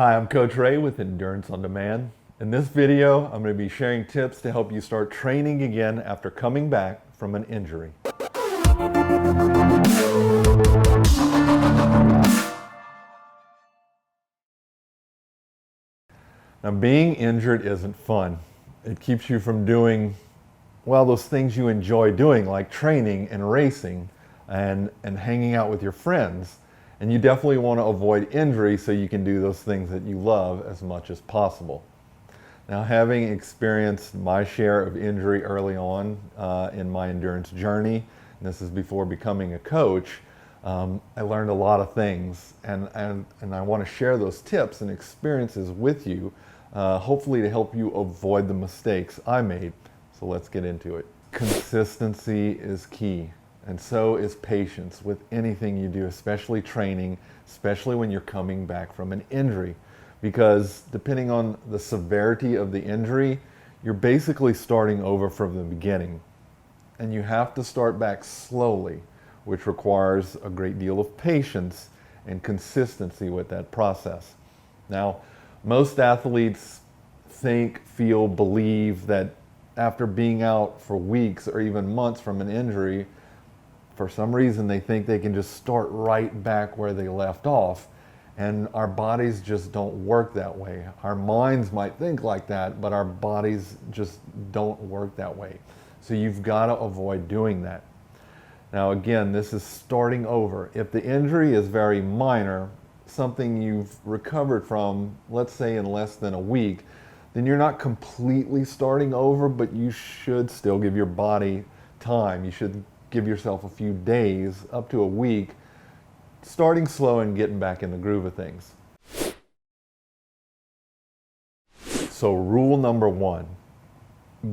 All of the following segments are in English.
Hi, I'm Coach Ray with Endurance on Demand. In this video, I'm going to be sharing tips to help you start training again after coming back from an injury. Now, being injured isn't fun. It keeps you from doing, well, those things you enjoy doing, like training and racing and hanging out with your friends. And you definitely want to avoid injury so you can do those things that you love as much as possible. Now, having experienced my share of injury early on in my endurance journey, and this is before becoming a coach, I learned a lot of things, and I want to share those tips and experiences with you, hopefully to help you avoid the mistakes I made. So let's get into it. Consistency is key. And so is patience with anything you do, especially training, especially when you're coming back from an injury. Because depending on the severity of the injury, you're basically starting over from the beginning. And you have to start back slowly, which requires a great deal of patience and consistency with that process. Now, most athletes think, feel, believe that after being out for weeks or even months from an injury, for some reason they think they can just start right back where they left off. And our bodies just don't work that way. Our minds might think like that, but our bodies just don't work that way. So you've got to avoid doing that. Now again, this is starting over. If the injury is very minor, something you've recovered from, let's say in less than a week, then you're not completely starting over, but you should still give your body time. You should give yourself a few days, up to a week, starting slow and getting back in the groove of things. So rule number one,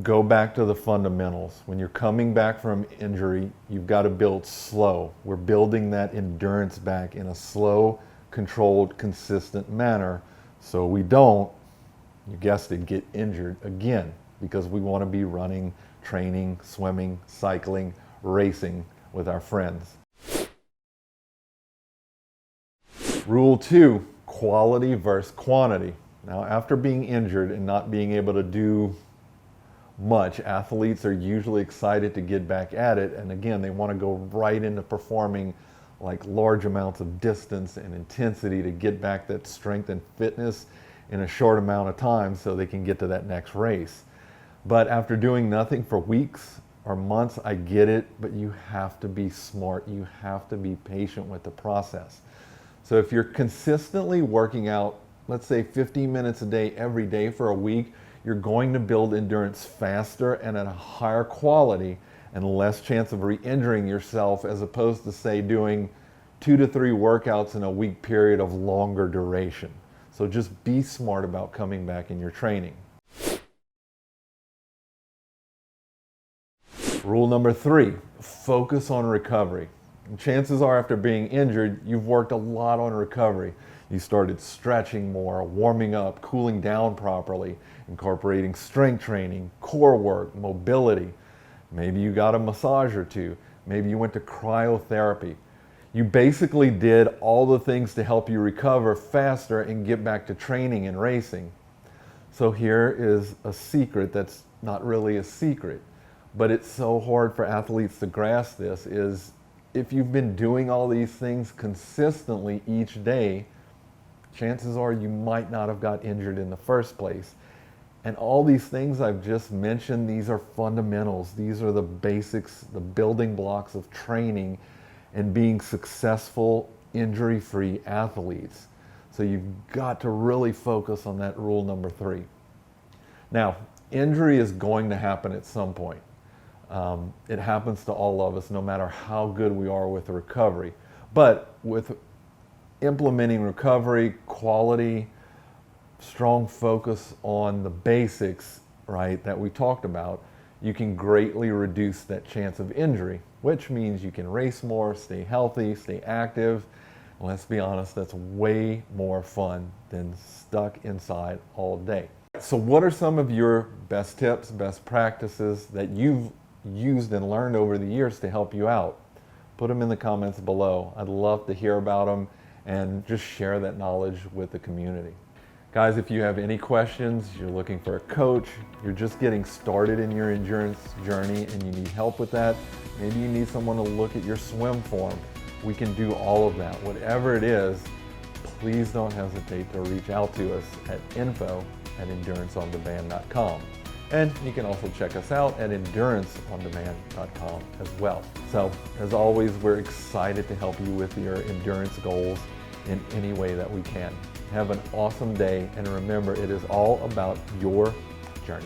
go back to the fundamentals. When you're coming back from injury, you've got to build slow. We're building that endurance back in a slow, controlled, consistent manner so we don't, you guessed it, get injured again, because we want to be running, training, swimming, cycling, racing with our friends. Rule two, quality versus quantity. Now, after being injured and not being able to do much, athletes are usually excited to get back at it. And again, they want to go right into performing like large amounts of distance and intensity to get back that strength and fitness in a short amount of time so they can get to that next race. But after doing nothing for weeks or months, I get it, but you have to be smart. You have to be patient with the process. So if you're consistently working out, let's say 15 minutes a day, every day for a week, you're going to build endurance faster and at a higher quality and less chance of re-injuring yourself, as opposed to, say, doing 2 to 3 workouts in a week period of longer duration. So just be smart about coming back in your training. Rule number 3, focus on recovery. And chances are after being injured, you've worked a lot on recovery. You started stretching more, warming up, cooling down properly, incorporating strength training, core work, mobility. Maybe you got a massage or two. Maybe you went to cryotherapy. You basically did all the things to help you recover faster and get back to training and racing. So here is a secret that's not really a secret, but it's so hard for athletes to grasp this, is if you've been doing all these things consistently each day, chances are you might not have got injured in the first place. And all these things I've just mentioned, these are fundamentals. These are the basics, the building blocks of training and being successful, injury-free athletes. So you've got to really focus on that rule number 3. Now, injury is going to happen at some point. It happens to all of us, no matter how good we are with the recovery. But with implementing recovery, quality, strong focus on the basics, right, that we talked about, you can greatly reduce that chance of injury, which means you can race more, stay healthy, stay active. And let's be honest, that's way more fun than stuck inside all day. So what are some of your best tips, best practices that you've used and learned over the years to help you out? Put them in the comments below. I'd love to hear about them and just share that knowledge with the community. Guys, if you have any questions, you're looking for a coach, you're just getting started in your endurance journey and you need help with that, maybe you need someone to look at your swim form, we can do all of that. Whatever it is, please don't hesitate to reach out to us at info@enduranceondemand.com. And you can also check us out at enduranceondemand.com as well. So, as always, we're excited to help you with your endurance goals in any way that we can. Have an awesome day, and remember, it is all about your journey.